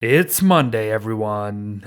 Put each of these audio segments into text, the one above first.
It's Monday, everyone.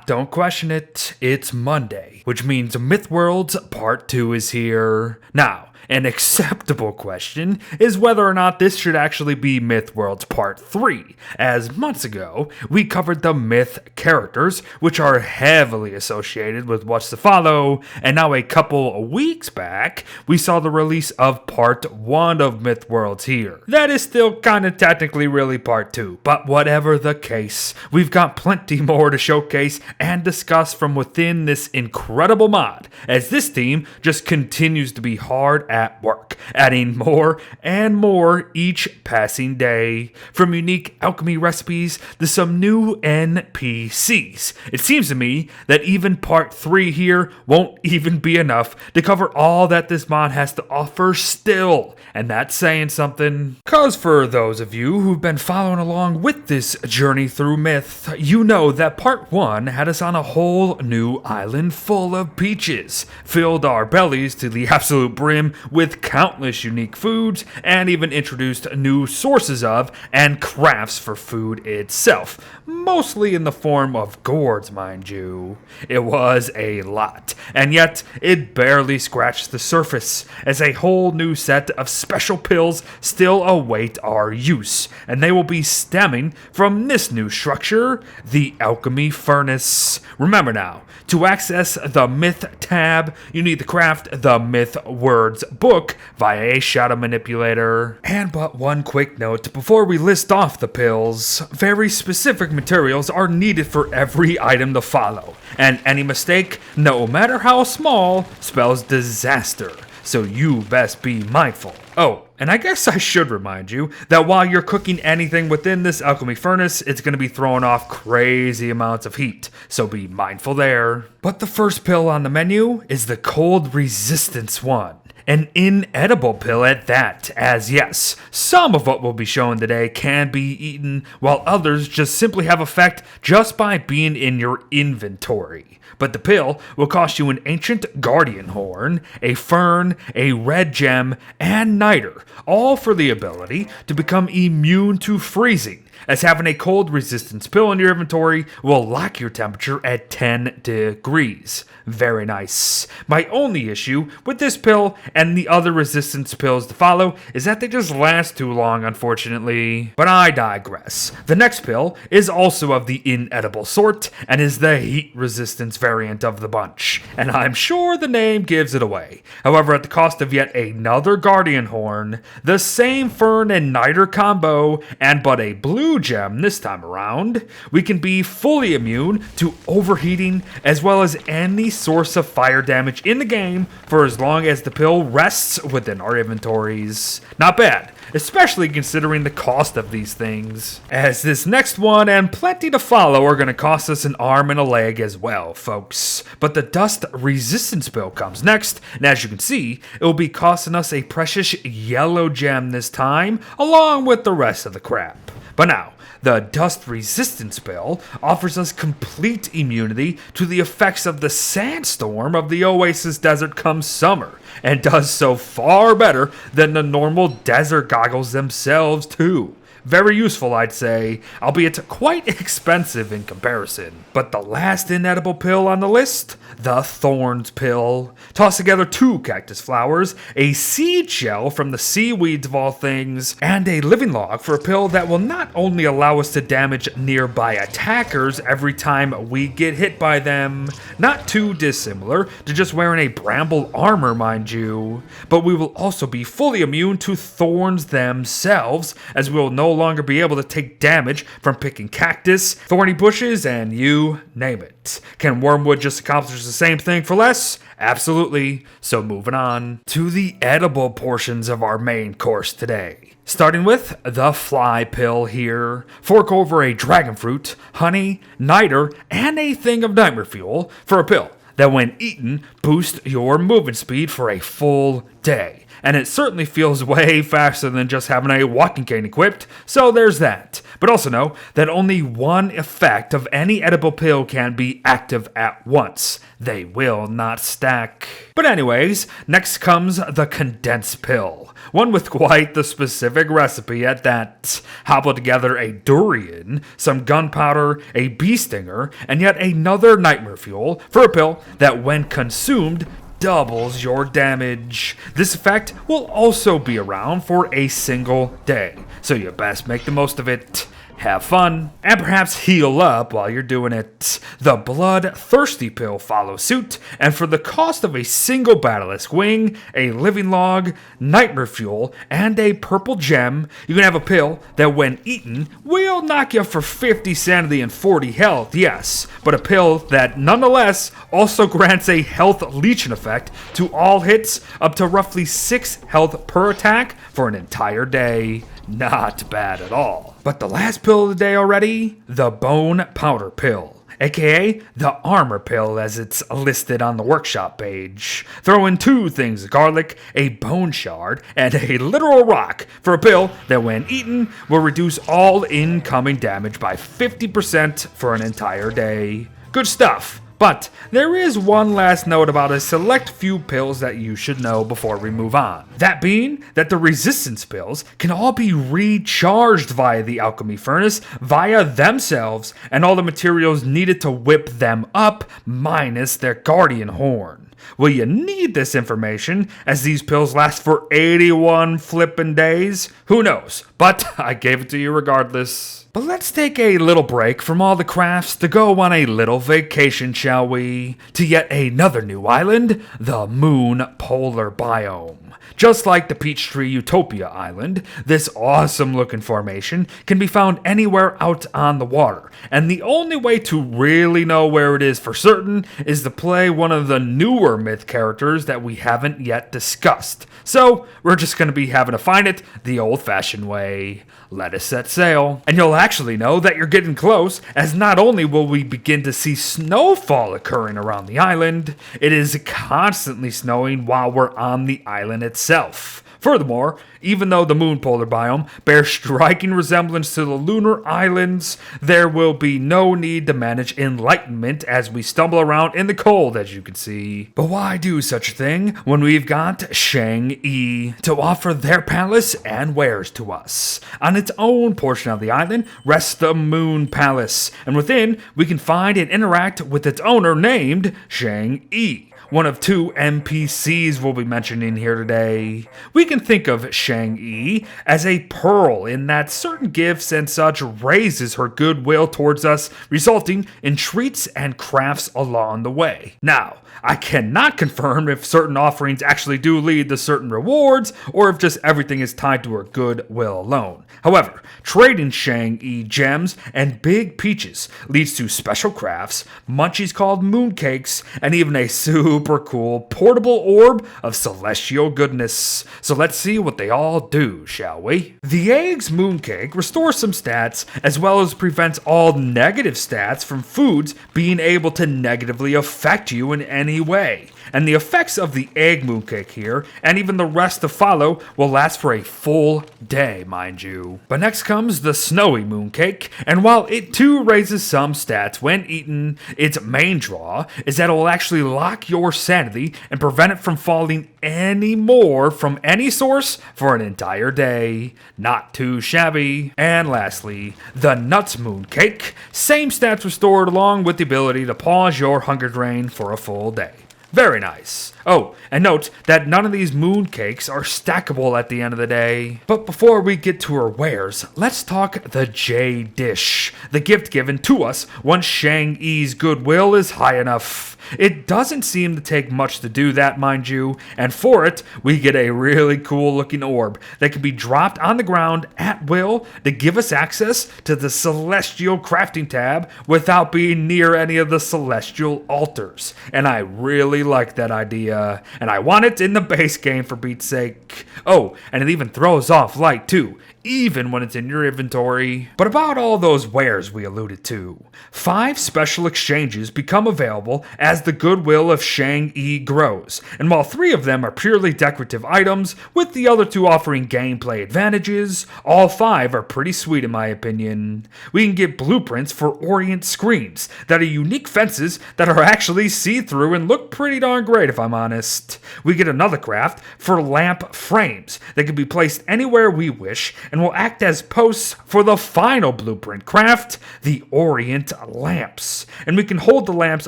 Don't question it. It's Monday, which means Mythworld's Part 2 is here. Now, an acceptable question is whether or not this should actually be Mythworld's Part 3, as months ago, we covered the myth characters, which are heavily associated with what's to follow, and now a couple weeks back, we saw the release of Part 1 of Mythworld's here. That is still kinda technically really Part 2, but whatever the case, we've got plenty more to showcase and discuss from within this incredible mod, as this team just continues to be hard at work, adding more and more each passing day, from unique alchemy recipes to some new NPCs. It seems to me that even Part 3 here won't even be enough to cover all that this mod has to offer still, and that's saying something. Cause for those of you who've been following along with this journey through myth, you know that Part 1 had us on a whole new island full of peaches, filled our bellies to the absolute brim with countless unique foods, and even introduced new sources of and crafts for food itself, mostly in the form of gourds, mind you. It was a lot, and yet it barely scratched the surface, as a whole new set of special pills still await our use, and they will be stemming from this new structure, the Alchemy Furnace. Remember now, to access the Myth tab, you need to craft the Myth Words book via a shadow manipulator. And but one quick note before we list off the pills, very specific materials are needed for every item to follow, and any mistake, no matter how small, spells disaster, so you best be mindful. Oh, and I guess I should remind you that while you're cooking anything within this alchemy furnace, it's going to be throwing off crazy amounts of heat, so be mindful there. But the first pill on the menu is the cold resistance one. An inedible pill at that, as yes, some of what will be shown today can be eaten, while others just simply have effect just by being in your inventory. But the pill will cost you an ancient guardian horn, a fern, a red gem, and niter, all for the ability to become immune to freezing, as having a cold resistance pill in your inventory will lock your temperature at 10 degrees. Very nice. My only issue with this pill and the other resistance pills to follow is that they just last too long, unfortunately. But I digress. The next pill is also of the inedible sort and is the heat resistance variant of the bunch, and I'm sure the name gives it away. However, at the cost of yet another guardian horn, the same fern and niter combo, and but a blue gem this time around, we can be fully immune to overheating as well as any source of fire damage in the game for as long as the pill rests within our inventories. Not bad, especially considering the cost of these things, as this next one and plenty to follow are going to cost us an arm and a leg as well, folks. But the dust resistance pill comes next, and as you can see, it will be costing us a precious yellow gem this time, along with the rest of the crap. But now, the dust resistance pill offers us complete immunity to the effects of the sandstorm of the Oasis Desert come summer, and does so far better than the normal desert goggles themselves too. Very useful, I'd say, albeit quite expensive in comparison. But the last inedible pill on the list, the Thorns pill. Toss together 2 cactus flowers, a seed shell from the seaweeds of all things, and a living log for a pill that will not only allow us to damage nearby attackers every time we get hit by them, not too dissimilar to just wearing a bramble armor, mind you, but we will also be fully immune to thorns themselves, as we will no longer be able to take damage from picking cactus, thorny bushes, and you name it. Can wormwood just accomplish the same thing for less? Absolutely. So moving on to the edible portions of our main course today. Starting with the fly pill here. Fork over a dragon fruit, honey, niter, and a thing of nightmare fuel for a pill that when eaten boosts your movement speed for a full day. and it certainly feels way faster than just having a walking cane equipped, so there's that. But also know that only one effect of any edible pill can be active at once. They will not stack. But anyways, next comes the condensed pill. One with quite the specific recipe at that. Hobble together a durian, some gunpowder, a bee stinger, and yet another nightmare fuel for a pill that when consumed doubles your damage. This effect will also be around for a single day, so you best make the most of it. Have fun, and perhaps heal up while you're doing it. The Bloodthirsty pill follows suit, and for the cost of a single Batalisk wing, a living log, nightmare fuel, and a purple gem, you can have a pill that when eaten will knock you for 50 sanity and 40 health, yes, but a pill that nonetheless also grants a health leeching effect to all hits up to roughly 6 health per attack for an entire day. Not bad at all. But the last pill of the day already? The Bone Powder Pill, aka the Armor Pill as it's listed on the workshop page. Throw in 2 things: garlic, a bone shard, and a literal rock for a pill that when eaten will reduce all incoming damage by 50% for an entire day. Good stuff. But there is one last note about a select few pills that you should know before we move on. That being that the resistance pills can all be recharged via the Alchemy Furnace via themselves and all the materials needed to whip them up minus their guardian horn. Will you need this information as these pills last for 81 flippin' days? Who knows, but I gave it to you regardless. But let's take a little break from all the crafts to go on a little vacation, shall we? To yet another new island, the Moon Polar Biome. Just like the Peachtree Utopia Island, this awesome looking formation can be found anywhere out on the water, and the only way to really know where it is for certain is to play one of the newer myth characters that we haven't yet discussed. So we're just going to be having to find it the old-fashioned way. Let us set sail. And you'll actually know that you're getting close, as not only will we begin to see snowfall occurring around the island, it is constantly snowing while we're on the island itself. Furthermore, even though the Moon Polar Biome bears striking resemblance to the lunar islands, there will be no need to manage enlightenment as we stumble around in the cold, as you can see. But why do such a thing when we've got Shang-Yi to offer their palace and wares to us? On its own portion of the island rests the Moon Palace, and within we can find and interact with its owner named Shang-Yi. One of 2 NPCs we'll be mentioning here today. We can think of Shang-Yi as a pearl in that certain gifts and such raises her goodwill towards us, resulting in treats and crafts along the way. Now, I cannot confirm if certain offerings actually do lead to certain rewards, or if just everything is tied to her goodwill alone. However, trading Shang-Yi gems and big peaches leads to special crafts, munchies called mooncakes, and even a super cool portable orb of celestial goodness. So let's see what they all do, shall we? The Egg's mooncake restores some stats, as well as prevents all negative stats from foods being able to negatively affect you in any way. And the effects of the egg mooncake here, and even the rest to follow, will last for a full day, mind you. But next comes the snowy mooncake, and while it too raises some stats when eaten, its main draw is that it will actually lock your sanity and prevent it from falling any more from any source for an entire day. Not too shabby. And lastly, the nuts mooncake, same stats restored along with the ability to pause your hunger drain for a full day. Very nice. Oh, and note that none of these mooncakes are stackable at the end of the day. But before we get to her wares, let's talk the Jade Dish, the gift given to us once Shang-Yi's goodwill is high enough. It doesn't seem to take much to do that, mind you, and for it, we get a really cool looking orb that can be dropped on the ground at will to give us access to the Celestial Crafting tab without being near any of the Celestial altars. And I really like that idea, and I want it in the base game for Beat's sake. Oh, and it even throws off light too, even when it's in your inventory. But about all those wares we alluded to, 5 special exchanges become available as the goodwill of Shang-Yi grows, and while 3 of them are purely decorative items, with the other 2 offering gameplay advantages, all 5 are pretty sweet in my opinion. We can get blueprints for Orient screens that are unique fences that are actually see-through and look pretty darn great if I'm honest. We get another craft for lamp frames that can be placed anywhere we wish and will act as posts for the final blueprint craft, the Orient lamps. And we can hold the lamps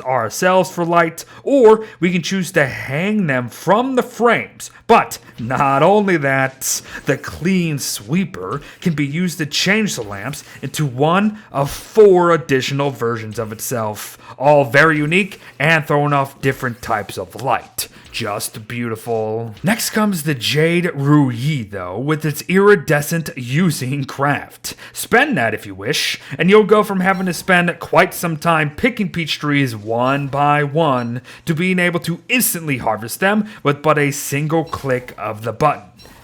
ourselves for light, or we can choose to hang them from the frames. But not only that, the clean sweeper can be used to change the lamps into one of 4 additional versions of itself, all very unique and throwing off different types of light. Just beautiful. Next comes the Jade Ruyi, though, with its iridescent using craft. Spend that if you wish, and you'll go from having to spend quite some time picking peach trees one by one to being able to instantly harvest them with but a single click of the button.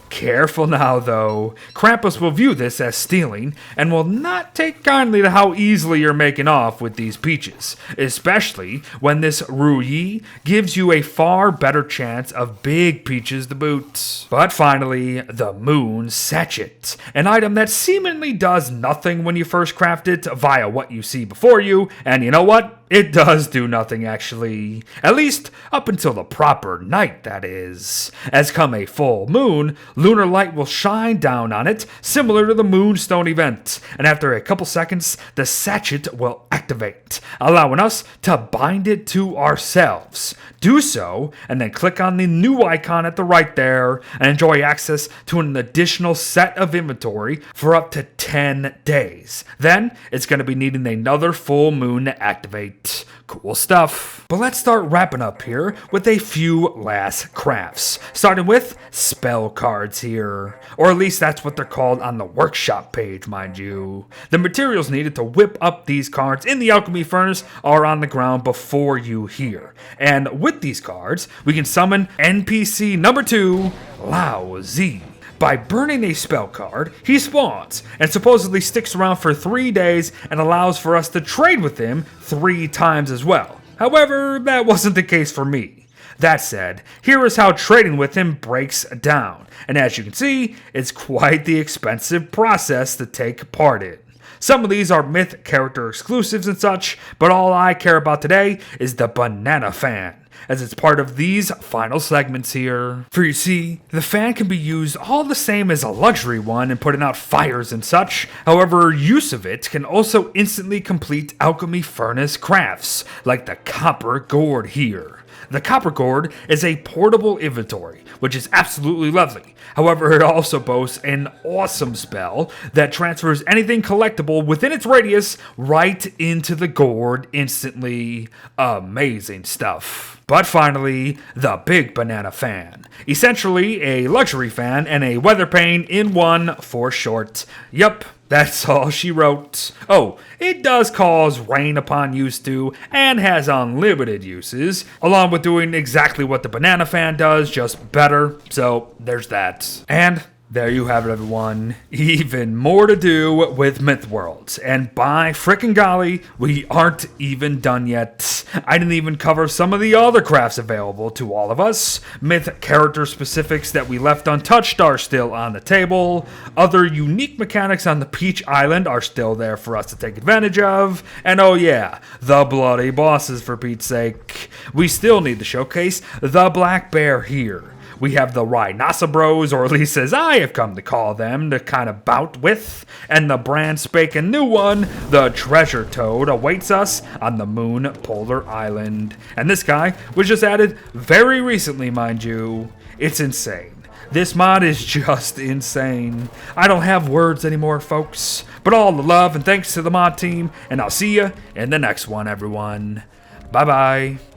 Careful now, though. Krampus will view this as stealing and will not take kindly to how easily you're making off with these peaches, especially when this Ruyi gives you a far better chance of big peaches to boot. But finally, the Moon Sachet, an item that seemingly does nothing when you first craft it via what you see before you, and you know what? It does do nothing, actually. At least up until the proper night, that is. As come a full moon, lunar light will shine down on it, similar to the Moonstone event, and after a couple seconds, the sachet will activate, allowing us to bind it to ourselves. Do so, and then click on the new icon at the right there, and enjoy access to an additional set of inventory for up to 10 days. Then, it's going to be needing another full moon to activate. Cool stuff. But let's start wrapping up here with a few last crafts, starting with spell cards here. Or at least that's what they're called on the workshop page, mind you. The materials needed to whip up these cards in the Alchemy Furnace are on the ground before you here. And with these cards, we can summon NPC number 2, Lao Zi. By burning a spell card, he spawns and supposedly sticks around for 3 days and allows for us to trade with him 3 times as well. However, that wasn't the case for me. That said, here is how trading with him breaks down, and as you can see, it's quite the expensive process to take part in. Some of these are myth character exclusives and such, but all I care about today is the banana fan, as it's part of these final segments here. For you see, the fan can be used all the same as a luxury one in putting out fires and such. However, use of it can also instantly complete Alchemy Furnace crafts, like the copper gourd here. The copper gourd is a portable inventory, which is absolutely lovely. However, it also boasts an awesome spell that transfers anything collectible within its radius right into the gourd instantly. Amazing stuff. But finally, the big banana fan. Essentially a luxury fan and a weather pane in one for short. Yup. That's all she wrote. Oh, it does cause rain upon use to, and has unlimited uses, along with doing exactly what the banana fan does, just better. So, there's that. And there you have it, everyone. Even more to do with Mythworlds. And by frickin' golly, we aren't even done yet. I didn't even cover some of the other crafts available to all of us. Myth character specifics that we left untouched are still on the table. Other unique mechanics on the Peach Island are still there for us to take advantage of. And oh yeah, the bloody bosses, for Pete's sake. We still need to showcase the Black Bear here. We have the Rhinoceros, or at least as I have come to call them, to kind of bout with. And the brand spanking new one, the Treasure Toad, awaits us on the Moon Polar Island. And this guy was just added very recently, mind you. It's insane. This mod is just insane. I don't have words anymore, folks. But all the love and thanks to the mod team, and I'll see you in the next one, everyone. Bye-bye.